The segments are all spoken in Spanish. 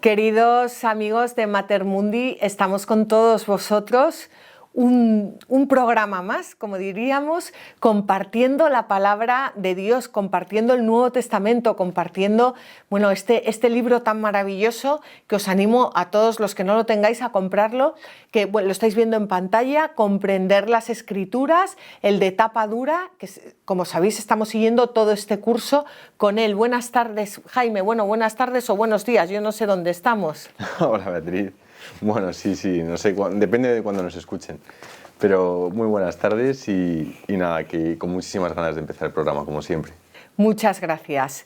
Queridos amigos de Mater Mundi, estamos con todos vosotros, un programa más, como diríamos, compartiendo la palabra de Dios, compartiendo el Nuevo Testamento, compartiendo este libro tan maravilloso que os animo a todos los que no lo tengáis a comprarlo, que lo estáis viendo en pantalla, comprender las Escrituras, el de tapa dura, que como sabéis estamos siguiendo todo este curso con él. Buenas tardes, Jaime. Bueno, buenas tardes o buenos días, yo no sé dónde estamos. Hola, Beatriz. Bueno, sí, no sé, depende de cuándo nos escuchen. Pero muy buenas tardes y nada, que con muchísimas ganas de empezar el programa, como siempre. Muchas gracias.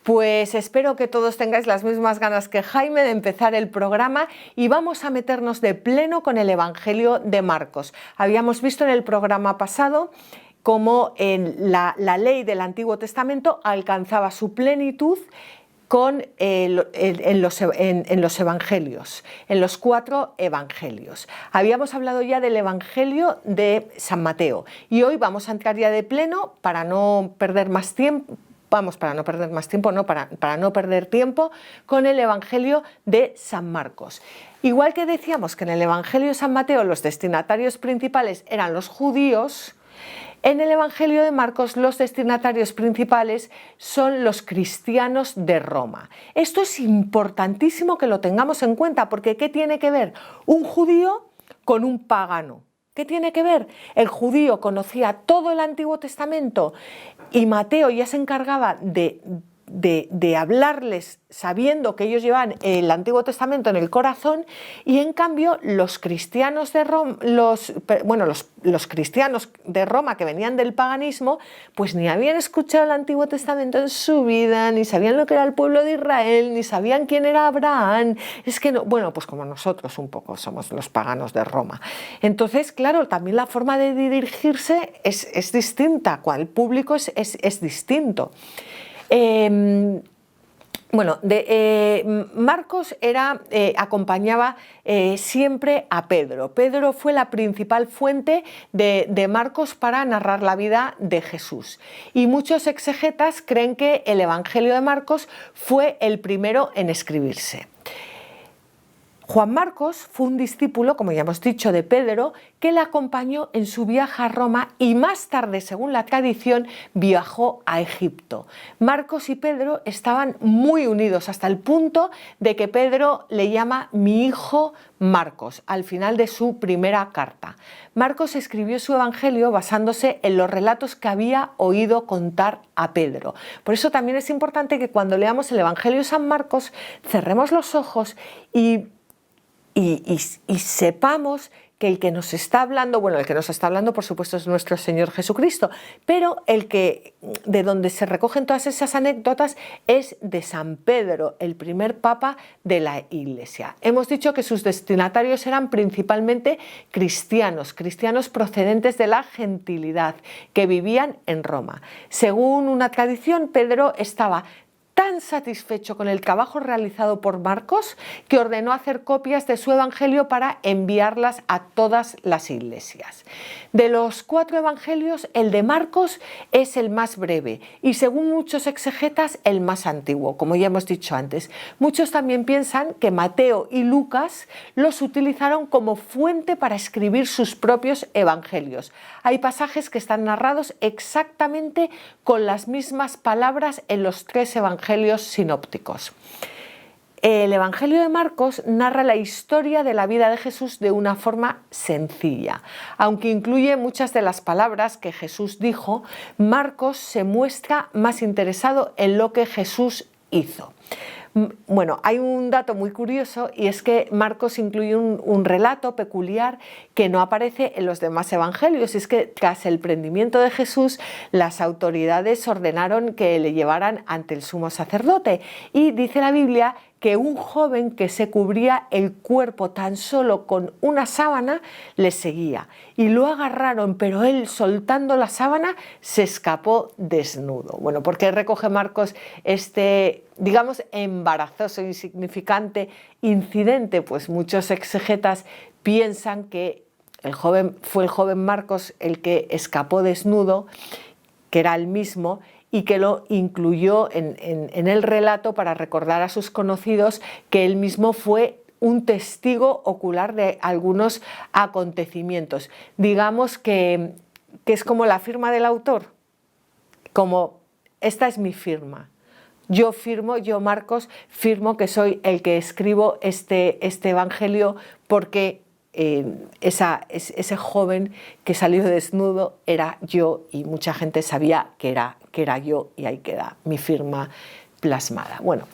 Pues espero que todos tengáis las mismas ganas que Jaime de empezar el programa y vamos a meternos de pleno con el Evangelio de Marcos. Habíamos visto en el programa pasado cómo la ley del Antiguo Testamento alcanzaba su plenitud en los evangelios, en los 4 evangelios. Habíamos hablado ya del Evangelio de San Mateo y hoy vamos a entrar ya de pleno para no perder más tiempo. Para no perder tiempo con el Evangelio de San Marcos. Igual que decíamos que en el Evangelio de San Mateo los destinatarios principales eran los judíos, en el Evangelio de Marcos los destinatarios principales son los cristianos de Roma. Esto es importantísimo que lo tengamos en cuenta, porque ¿qué tiene que ver un judío con un pagano? ¿Qué tiene que ver? El judío conocía todo el Antiguo Testamento y Mateo ya se encargaba de hablarles sabiendo que ellos llevaban el Antiguo Testamento en el corazón, y en cambio los cristianos de Roma, los cristianos de Roma que venían del paganismo, pues ni habían escuchado el Antiguo Testamento en su vida, ni sabían lo que era el pueblo de Israel, ni sabían quién era Abraham. Es que no, pues como nosotros un poco somos los paganos de Roma. Entonces, claro, también la forma de dirigirse es distinta, el público es distinto. Marcos acompañaba siempre a Pedro. Pedro fue la principal fuente de Marcos para narrar la vida de Jesús. Y muchos exegetas creen que el Evangelio de Marcos fue el primero en escribirse. Juan Marcos fue un discípulo, como ya hemos dicho, de Pedro, que le acompañó en su viaje a Roma y más tarde, según la tradición, viajó a Egipto. Marcos y Pedro estaban muy unidos hasta el punto de que Pedro le llama mi hijo Marcos al final de su primera carta. Marcos escribió su evangelio basándose en los relatos que había oído contar a Pedro. Por eso también es importante que cuando leamos el Evangelio de San Marcos cerremos los ojos y sepamos que el que nos está hablando, por supuesto es nuestro Señor Jesucristo, pero de donde se recogen todas esas anécdotas es de San Pedro, el primer papa de la Iglesia. Hemos dicho que sus destinatarios eran principalmente cristianos procedentes de la gentilidad, que vivían en Roma. Según una tradición, Pedro estaba tan satisfecho con el trabajo realizado por Marcos que ordenó hacer copias de su evangelio para enviarlas a todas las iglesias. De los 4 evangelios, el de Marcos es el más breve y, según muchos exegetas, el más antiguo, como ya hemos dicho antes. Muchos también piensan que Mateo y Lucas los utilizaron como fuente para escribir sus propios evangelios. Hay pasajes que están narrados exactamente con las mismas palabras en los 3 evangelios sinópticos. El Evangelio de Marcos narra la historia de la vida de Jesús de una forma sencilla. Aunque incluye muchas de las palabras que Jesús dijo, Marcos se muestra más interesado en lo que Jesús hizo. Hay un dato muy curioso, y es que Marcos incluye un relato peculiar que no aparece en los demás evangelios. Y es que tras el prendimiento de Jesús, las autoridades ordenaron que le llevaran ante el sumo sacerdote. Y dice la Biblia que un joven que se cubría el cuerpo tan solo con una sábana le seguía. Y lo agarraron, pero él, soltando la sábana, se escapó desnudo. ¿Por qué recoge Marcos digamos, embarazoso, insignificante incidente? Pues muchos exegetas piensan que fue el joven Marcos el que escapó desnudo, que era el mismo, y que lo incluyó en el relato para recordar a sus conocidos que él mismo fue un testigo ocular de algunos acontecimientos. Digamos que es como la firma del autor, como esta es mi firma. Yo firmo, yo Marcos, firmo que soy el que escribo este evangelio porque ese joven que salió desnudo era yo y mucha gente sabía que era yo y ahí queda mi firma plasmada. Bueno,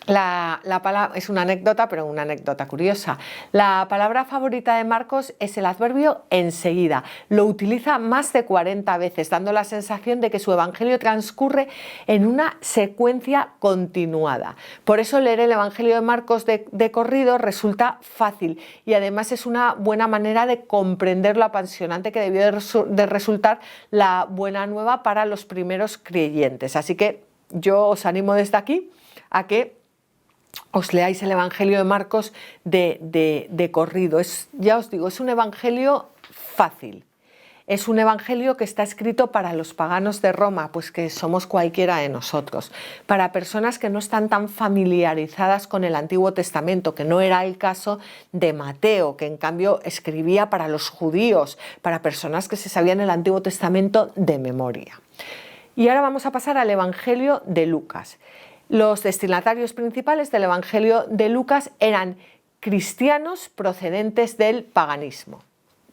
la palabra es una anécdota, pero una anécdota curiosa. La palabra favorita de Marcos es el adverbio enseguida. Lo utiliza más de 40 veces, dando la sensación de que su evangelio transcurre en una secuencia continuada. Por eso leer el evangelio de Marcos de corrido resulta fácil y además es una buena manera de comprender lo apasionante que debió de resultar la buena nueva para los primeros creyentes. Así que yo os animo desde aquí a que os leáis el Evangelio de Marcos de corrido. Ya os digo, es un evangelio fácil. Es un evangelio que está escrito para los paganos de Roma, pues que somos cualquiera de nosotros. Para personas que no están tan familiarizadas con el Antiguo Testamento, que no era el caso de Mateo, que en cambio escribía para los judíos, para personas que se sabían el Antiguo Testamento de memoria. Y ahora vamos a pasar al Evangelio de Lucas. Los destinatarios principales del Evangelio de Lucas eran cristianos procedentes del paganismo.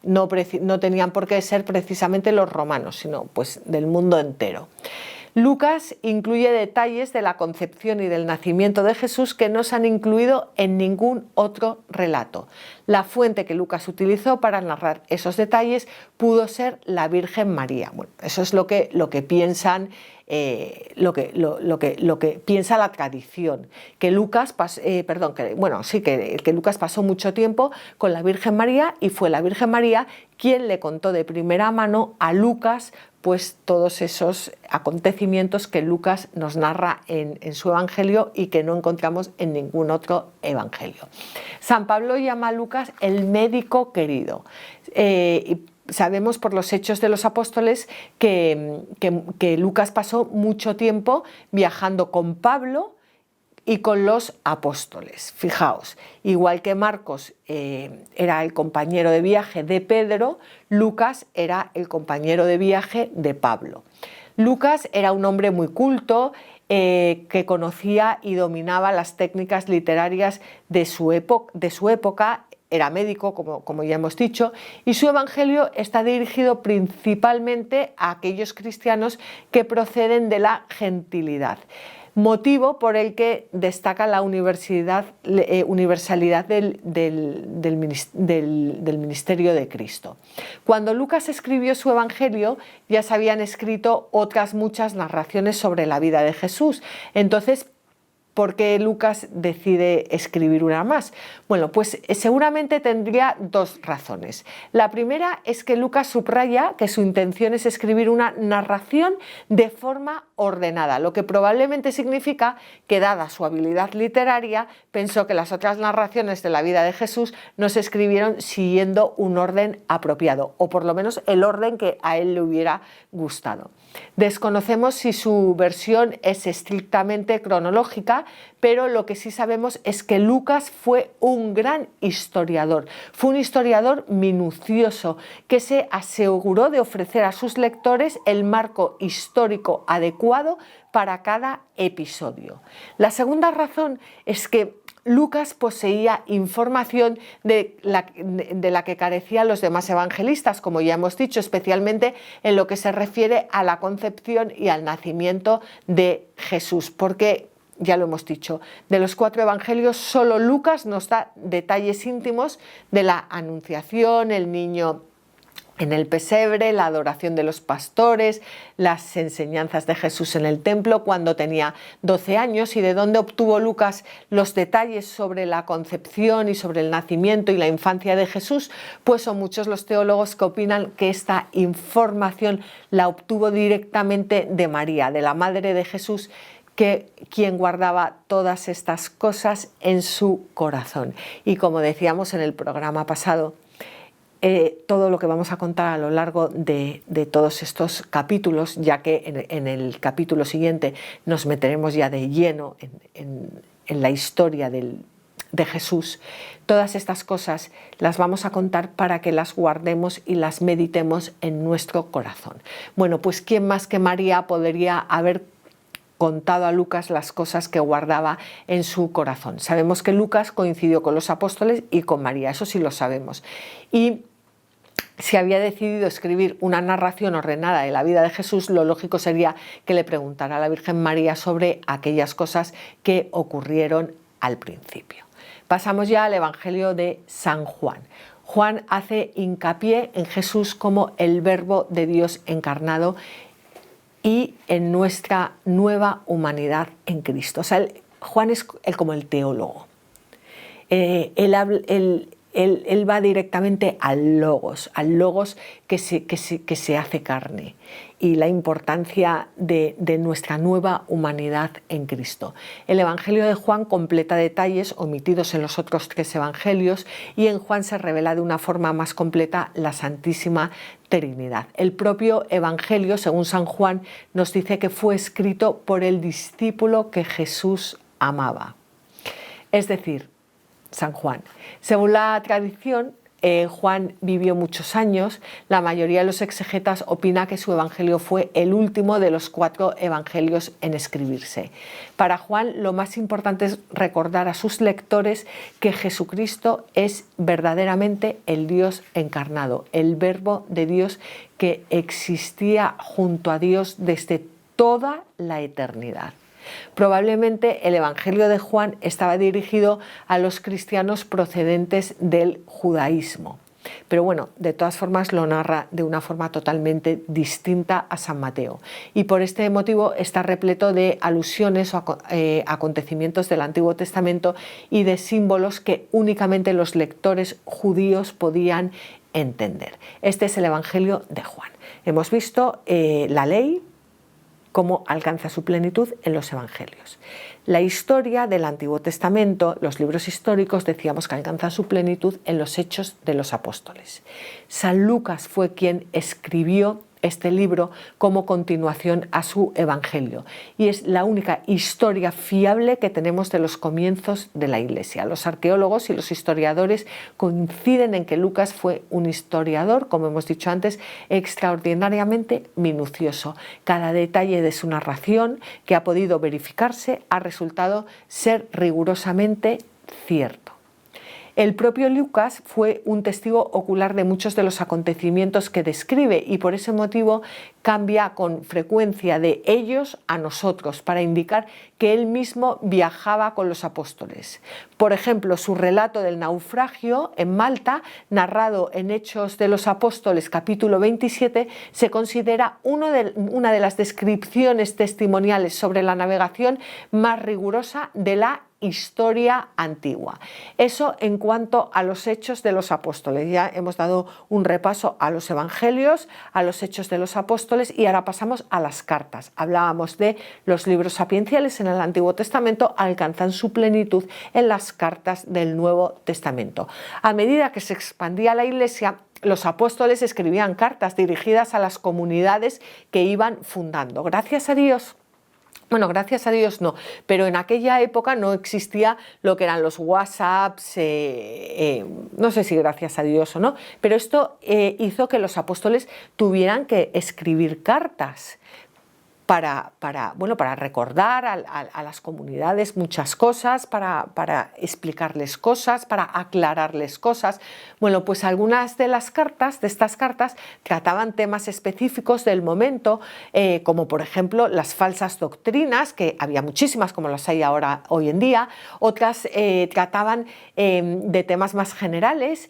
No tenían por qué ser precisamente los romanos, sino pues del mundo entero. Lucas incluye detalles de la concepción y del nacimiento de Jesús que no se han incluido en ningún otro relato. La fuente que Lucas utilizó para narrar esos detalles pudo ser la Virgen María. Bueno, eso es lo que piensan, lo que piensa la tradición. Que Lucas pasó mucho tiempo con la Virgen María y fue la Virgen María quien le contó de primera mano a Lucas pues todos esos acontecimientos que Lucas nos narra en su evangelio y que no encontramos en ningún otro evangelio. San Pablo llama a Lucas el médico querido. Sabemos por los Hechos de los Apóstoles que Lucas pasó mucho tiempo viajando con Pablo y con los apóstoles. Fijaos, igual que Marcos era el compañero de viaje de Pedro, Lucas era el compañero de viaje de Pablo. Lucas era un hombre muy culto, que conocía y dominaba las técnicas literarias de su época, era médico, como ya hemos dicho, y su evangelio está dirigido principalmente a aquellos cristianos que proceden de la gentilidad. Motivo por el que destaca la universalidad del ministerio de Cristo. Cuando Lucas escribió su evangelio, ya se habían escrito otras muchas narraciones sobre la vida de Jesús. Entonces, ¿por qué Lucas decide escribir una más? Bueno, pues seguramente tendría dos razones. La primera es que Lucas subraya que su intención es escribir una narración de forma ordenada, lo que probablemente significa que, dada su habilidad literaria, pensó que las otras narraciones de la vida de Jesús no se escribieron siguiendo un orden apropiado, o por lo menos el orden que a él le hubiera gustado. Desconocemos si su versión es estrictamente cronológica, pero lo que sí sabemos es que Lucas fue un gran historiador. Fue un historiador minucioso que se aseguró de ofrecer a sus lectores el marco histórico adecuado para cada episodio. La segunda razón es que Lucas poseía información de la que carecían los demás evangelistas, como ya hemos dicho, especialmente en lo que se refiere a la concepción y al nacimiento de Jesús, porque, ya lo hemos dicho, de los 4 evangelios solo Lucas nos da detalles íntimos de la anunciación, el niño en el pesebre, la adoración de los pastores, las enseñanzas de Jesús en el templo cuando tenía 12 años y de dónde obtuvo Lucas los detalles sobre la concepción y sobre el nacimiento y la infancia de Jesús, pues son muchos los teólogos que opinan que esta información la obtuvo directamente de María, de la madre de Jesús, quien guardaba todas estas cosas en su corazón. Y como decíamos en el programa pasado, todo lo que vamos a contar a lo largo de todos estos capítulos, ya que en el capítulo siguiente nos meteremos ya de lleno en la historia de Jesús. Todas estas cosas las vamos a contar para que las guardemos y las meditemos en nuestro corazón. Bueno, pues ¿quién más que María podría haber contado a Lucas las cosas que guardaba en su corazón? Sabemos que Lucas coincidió con los apóstoles y con María, eso sí lo sabemos. Y si había decidido escribir una narración ordenada de la vida de Jesús, lo lógico sería que le preguntara a la Virgen María sobre aquellas cosas que ocurrieron al principio. Pasamos ya al Evangelio de San Juan. Juan hace hincapié en Jesús como el Verbo de Dios encarnado y en nuestra nueva humanidad en Cristo. O sea, Juan es como el teólogo. Él va directamente al logos que se hace carne, y la importancia de nuestra nueva humanidad en Cristo. El Evangelio de Juan completa detalles omitidos en los otros 3 evangelios, y en Juan se revela de una forma más completa la Santísima Trinidad. El propio Evangelio, según San Juan, nos dice que fue escrito por el discípulo que Jesús amaba. Es decir, San Juan. Según la tradición, Juan vivió muchos años. La mayoría de los exegetas opina que su evangelio fue el último de los 4 evangelios en escribirse. Para Juan, lo más importante es recordar a sus lectores que Jesucristo es verdaderamente el Dios encarnado, el Verbo de Dios que existía junto a Dios desde toda la eternidad. Probablemente el Evangelio de Juan estaba dirigido a los cristianos procedentes del judaísmo, pero bueno, de todas formas lo narra de una forma totalmente distinta a San Mateo, y por este motivo está repleto de alusiones o acontecimientos del Antiguo Testamento y de símbolos que únicamente los lectores judíos podían entender. Este es el Evangelio de Juan. Hemos visto la ley, cómo alcanza su plenitud en los evangelios. La historia del Antiguo Testamento, los libros históricos, decíamos que alcanzan su plenitud en los Hechos de los Apóstoles. San Lucas fue quien escribió este libro como continuación a su evangelio, y es la única historia fiable que tenemos de los comienzos de la Iglesia. Los arqueólogos y los historiadores coinciden en que Lucas fue un historiador, como hemos dicho antes, extraordinariamente minucioso. Cada detalle de su narración, que ha podido verificarse, ha resultado ser rigurosamente cierto. El propio Lucas fue un testigo ocular de muchos de los acontecimientos que describe, y por ese motivo cambia con frecuencia de ellos a nosotros para indicar que él mismo viajaba con los apóstoles. Por ejemplo, su relato del naufragio en Malta, narrado en Hechos de los Apóstoles capítulo 27, se considera una de las descripciones testimoniales sobre la navegación más rigurosa de la historia antigua. Eso en cuanto a los Hechos de los Apóstoles. Ya hemos dado un repaso a los Evangelios, a los Hechos de los Apóstoles, y ahora pasamos a las cartas. Hablábamos de los libros sapienciales en el Antiguo Testamento, alcanzan su plenitud en las cartas del Nuevo Testamento. A medida que se expandía la Iglesia, los apóstoles escribían cartas dirigidas a las comunidades que iban fundando. Gracias a Dios. Bueno, gracias a Dios no, pero en aquella época no existía lo que eran los WhatsApps, no sé si gracias a Dios o no, pero esto hizo que los apóstoles tuvieran que escribir cartas para recordar a las comunidades muchas cosas, para explicarles cosas, para aclararles cosas. Bueno, pues algunas de estas cartas trataban temas específicos del momento, como por ejemplo las falsas doctrinas, que había muchísimas como las hay hoy en día. Otras trataban de temas más generales,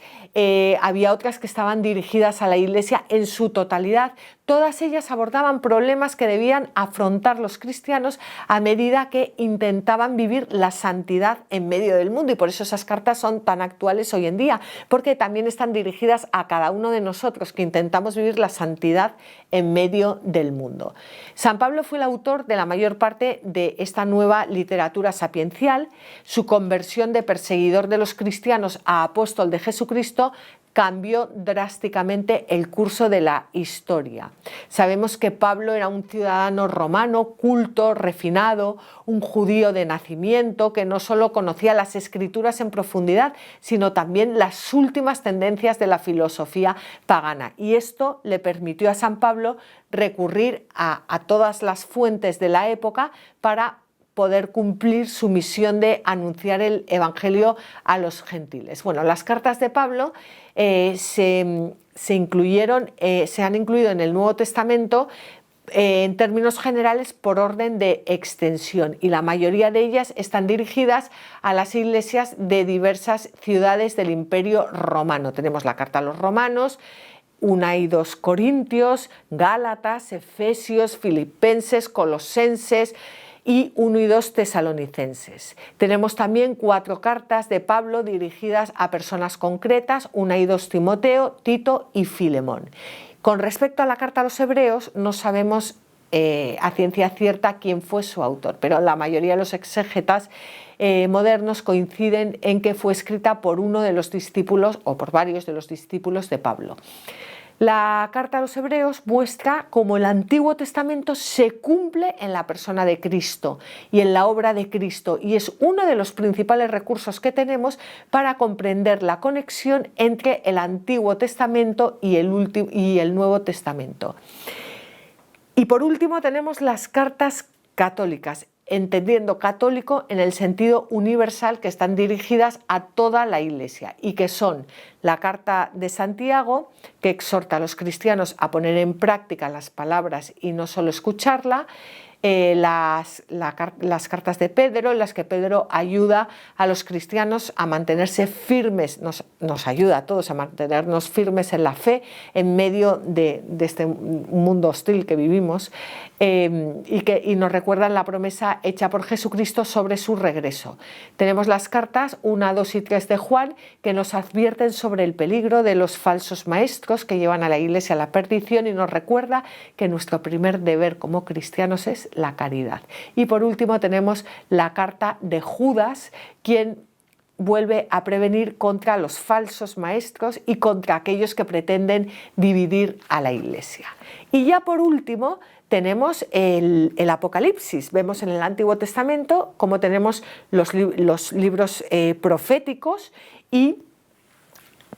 había otras que estaban dirigidas a la Iglesia en su totalidad. Todas ellas abordaban problemas que debían afrontar los cristianos a medida que intentaban vivir la santidad en medio del mundo, y por eso esas cartas son tan actuales hoy en día, porque también están dirigidas a cada uno de nosotros que intentamos vivir la santidad en medio del mundo. San Pablo fue el autor de la mayor parte de esta nueva literatura sapiencial. Su conversión de perseguidor de los cristianos a apóstol de Jesucristo cambió drásticamente el curso de la historia. Sabemos que Pablo era un ciudadano romano, culto, refinado, un judío de nacimiento que no solo conocía las escrituras en profundidad, sino también las últimas tendencias de la filosofía pagana. Y esto le permitió a San Pablo recurrir a todas las fuentes de la época para poder cumplir su misión de anunciar el Evangelio a los gentiles. Bueno, las cartas de Pablo se han incluido en el Nuevo Testamento en términos generales por orden de extensión, y la mayoría de ellas están dirigidas a las iglesias de diversas ciudades del Imperio Romano. Tenemos la carta a los romanos, 1 y 2 Corintios, Gálatas, Efesios, Filipenses, Colosenses y 1 y 2 Tesalonicenses. Tenemos también 4 cartas de Pablo dirigidas a personas concretas, 1 y 2 Timoteo, Tito y Filemón. Con respecto a la carta a los hebreos, no sabemos a ciencia cierta quién fue su autor, pero la mayoría de los exégetas modernos coinciden en que fue escrita por uno de los discípulos o por varios de los discípulos de Pablo. La carta a los hebreos muestra cómo el Antiguo Testamento se cumple en la persona de Cristo y en la obra de Cristo, y es uno de los principales recursos que tenemos para comprender la conexión entre el Antiguo Testamento y el Nuevo Testamento. Y por último tenemos las cartas católicas, entendiendo católico en el sentido universal, que están dirigidas a toda la Iglesia y que son la carta de Santiago, que exhorta a los cristianos a poner en práctica las palabras y no solo escucharla, las cartas de Pedro, en las que Pedro ayuda a los cristianos a mantenerse firmes, nos ayuda a todos a mantenernos firmes en la fe en medio de este mundo hostil que vivimos, y nos recuerdan la promesa hecha por Jesucristo sobre su regreso. Tenemos las cartas 1, 2 y 3 de Juan, que nos advierten sobre el peligro de los falsos maestros que llevan a la Iglesia a la perdición, y nos recuerda que nuestro primer deber como cristianos es la caridad. Y por último tenemos la carta de Judas, quien vuelve a prevenir contra los falsos maestros y contra aquellos que pretenden dividir a la Iglesia. Y ya por último tenemos el Apocalipsis. Vemos en el Antiguo Testamento cómo tenemos los libros proféticos, y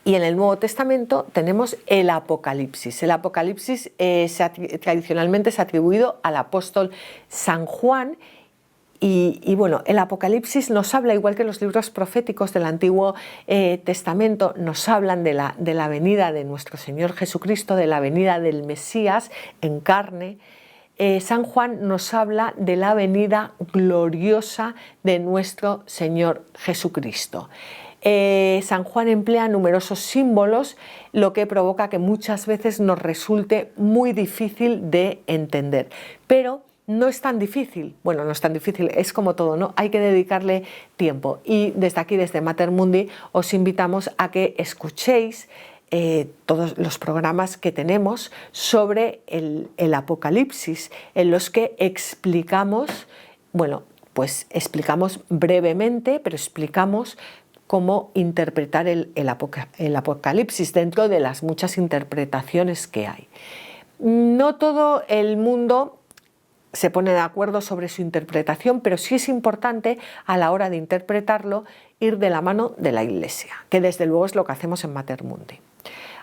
en el Nuevo Testamento tenemos el Apocalipsis. El Apocalipsis tradicionalmente se ha atribuido al apóstol San Juan. Y bueno, el Apocalipsis nos habla, igual que los libros proféticos del Antiguo Testamento, nos hablan de la venida de nuestro Señor Jesucristo, de la venida del Mesías en carne. San Juan nos habla de la venida gloriosa de nuestro Señor Jesucristo. San Juan emplea numerosos símbolos, lo que provoca que muchas veces nos resulte muy difícil de entender. Pero no es tan difícil, bueno, no es tan difícil, es como todo, ¿no? Hay que dedicarle tiempo. Y desde aquí, desde Mater Mundi, os invitamos a que escuchéis todos los programas que tenemos sobre el Apocalipsis, en los que explicamos, bueno, pues explicamos brevemente, pero explicamos cómo interpretar el Apocalipsis dentro de las muchas interpretaciones que hay. No todo el mundo se pone de acuerdo sobre su interpretación, pero sí es importante a la hora de interpretarlo ir de la mano de la Iglesia, que desde luego es lo que hacemos en Mater Mundi.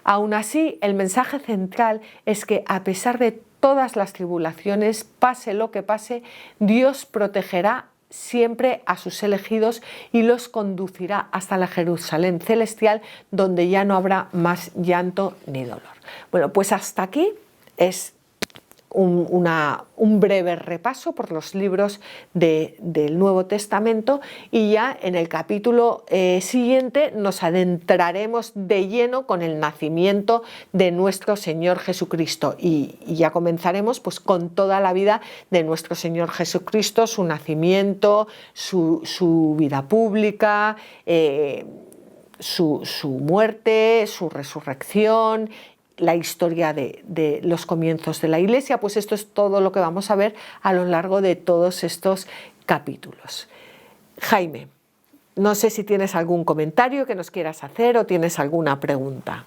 Aún así, el mensaje central es que a pesar de todas las tribulaciones, pase lo que pase, Dios protegerá siempre a sus elegidos y los conducirá hasta la Jerusalén celestial, donde ya no habrá más llanto ni dolor. Bueno, pues hasta aquí es un breve repaso por los libros del Nuevo Testamento, y ya en el capítulo siguiente nos adentraremos de lleno con el nacimiento de nuestro Señor Jesucristo, y ya comenzaremos pues con toda la vida de nuestro Señor Jesucristo, su nacimiento, su vida pública, su muerte, su resurrección, la historia de los comienzos de la Iglesia. Pues esto es todo lo que vamos a ver a lo largo de todos estos capítulos. Jaime, No sé si tienes algún comentario que nos quieras hacer o tienes alguna pregunta.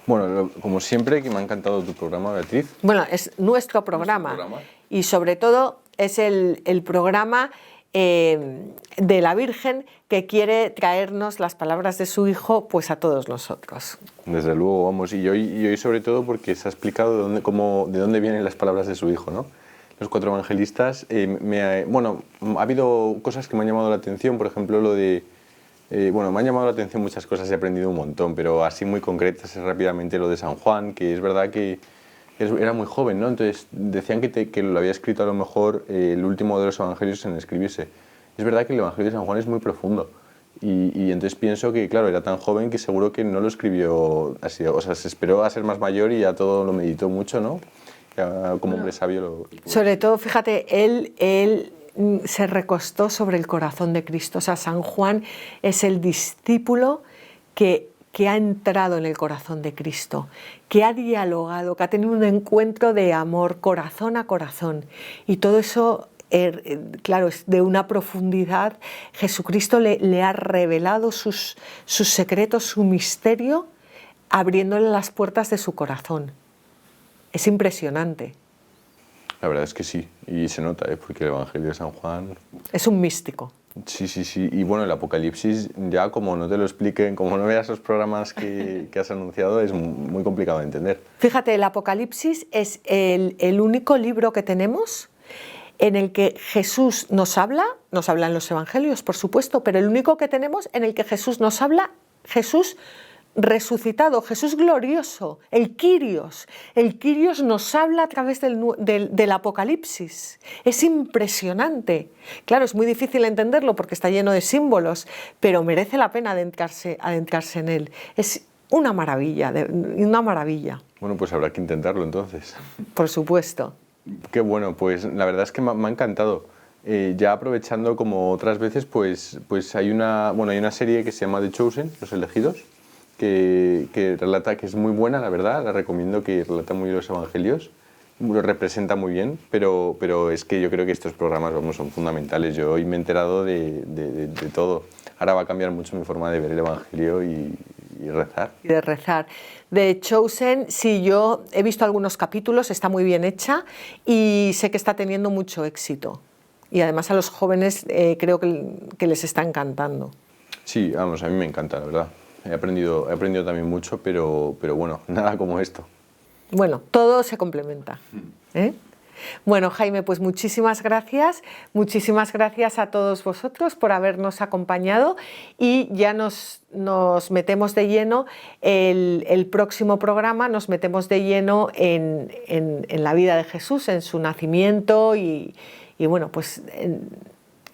Bueno, como siempre, que me ha encantado tu programa, Beatriz. Bueno, es nuestro programa. Y sobre todo es el programa de la Virgen que quiere traernos las palabras de su Hijo pues a todos nosotros. Desde luego, vamos, y hoy sobre todo porque se ha explicado de dónde vienen las palabras de su Hijo, ¿no? Los 4 evangelistas, bueno, ha habido cosas que me han llamado la atención, por ejemplo, lo de... bueno, me han llamado la atención muchas cosas, he aprendido un montón, pero así muy concretas es rápidamente lo de San Juan, que es verdad que era muy joven, ¿no? Entonces decían que lo había escrito a lo mejor el último de los evangelios en escribirse. Es verdad que el Evangelio de San Juan es muy profundo y entonces pienso que, claro, era tan joven que seguro que no lo escribió así, o sea, se esperó a ser más mayor y ya todo lo meditó mucho, ¿no? Ya, como hombre sabio Sobre todo, fíjate, él se recostó sobre el corazón de Cristo. O sea, San Juan es el discípulo que ha entrado en el corazón de Cristo, que ha dialogado, que ha tenido un encuentro de amor corazón a corazón. Y todo eso, claro, es de una profundidad. Jesucristo le ha revelado sus secretos, su misterio, abriéndole las puertas de su corazón. Es impresionante. La verdad es que sí, y se nota, porque el Evangelio de San Juan... Es un místico. Sí, sí, sí. Y bueno, el Apocalipsis, ya como no te lo expliquen, como no veas los programas que has anunciado, es muy complicado de entender. Fíjate, el Apocalipsis es el único libro que tenemos en el que Jesús nos habla en los Evangelios, por supuesto, pero el único que tenemos en el que Jesús nos habla, Jesús resucitado, Jesús glorioso, el Kyrios. El Kyrios nos habla a través del Apocalipsis. Es impresionante. Claro, es muy difícil entenderlo porque está lleno de símbolos, pero merece la pena adentrarse en él. Es una maravilla, una maravilla. Bueno, pues habrá que intentarlo entonces. Por supuesto. Qué bueno, pues la verdad es que me ha encantado. Ya aprovechando como otras veces, pues hay una serie que se llama The Chosen, Los Elegidos, que relata, que es muy buena, la verdad, la recomiendo, que relata muy bien los evangelios, lo representa muy bien, pero es que yo creo que estos programas, vamos, son fundamentales. Yo hoy me he enterado de todo. Ahora va a cambiar mucho mi forma de ver el evangelio y rezar. Y de rezar. The Chosen, sí, yo he visto algunos capítulos, está muy bien hecha y sé que está teniendo mucho éxito. Y además a los jóvenes creo que les está encantando. Sí, vamos, a mí me encanta, la verdad. He aprendido también mucho, pero bueno, nada como esto. Bueno, todo se complementa. Bueno, Jaime, pues muchísimas gracias a todos vosotros por habernos acompañado y ya nos metemos de lleno, el próximo programa nos metemos de lleno en la vida de Jesús, en su nacimiento y bueno, pues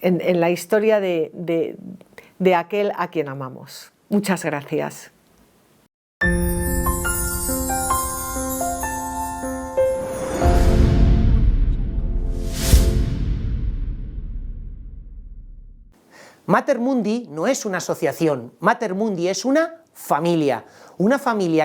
en la historia de aquel a quien amamos. Muchas gracias. Mater Mundi no es una asociación, Mater Mundi es una familia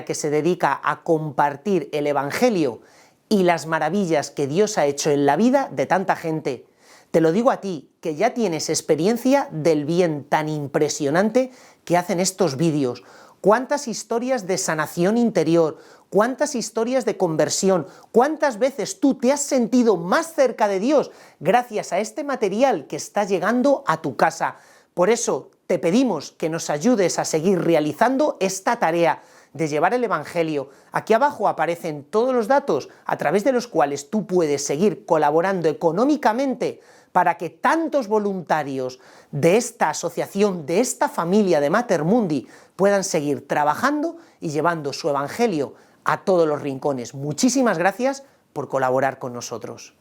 que se dedica a compartir el Evangelio y las maravillas que Dios ha hecho en la vida de tanta gente. Te lo digo a ti, que ya tienes experiencia del bien tan impresionante que hacen estos vídeos. Cuántas historias de sanación interior, cuántas historias de conversión, cuántas veces tú te has sentido más cerca de Dios gracias a este material que está llegando a tu casa. Por eso te pedimos que nos ayudes a seguir realizando esta tarea de llevar el Evangelio. Aquí abajo aparecen todos los datos a través de los cuales tú puedes seguir colaborando económicamente para que tantos voluntarios de esta asociación, de esta familia de Mater Mundi, puedan seguir trabajando y llevando su Evangelio a todos los rincones. Muchísimas gracias por colaborar con nosotros.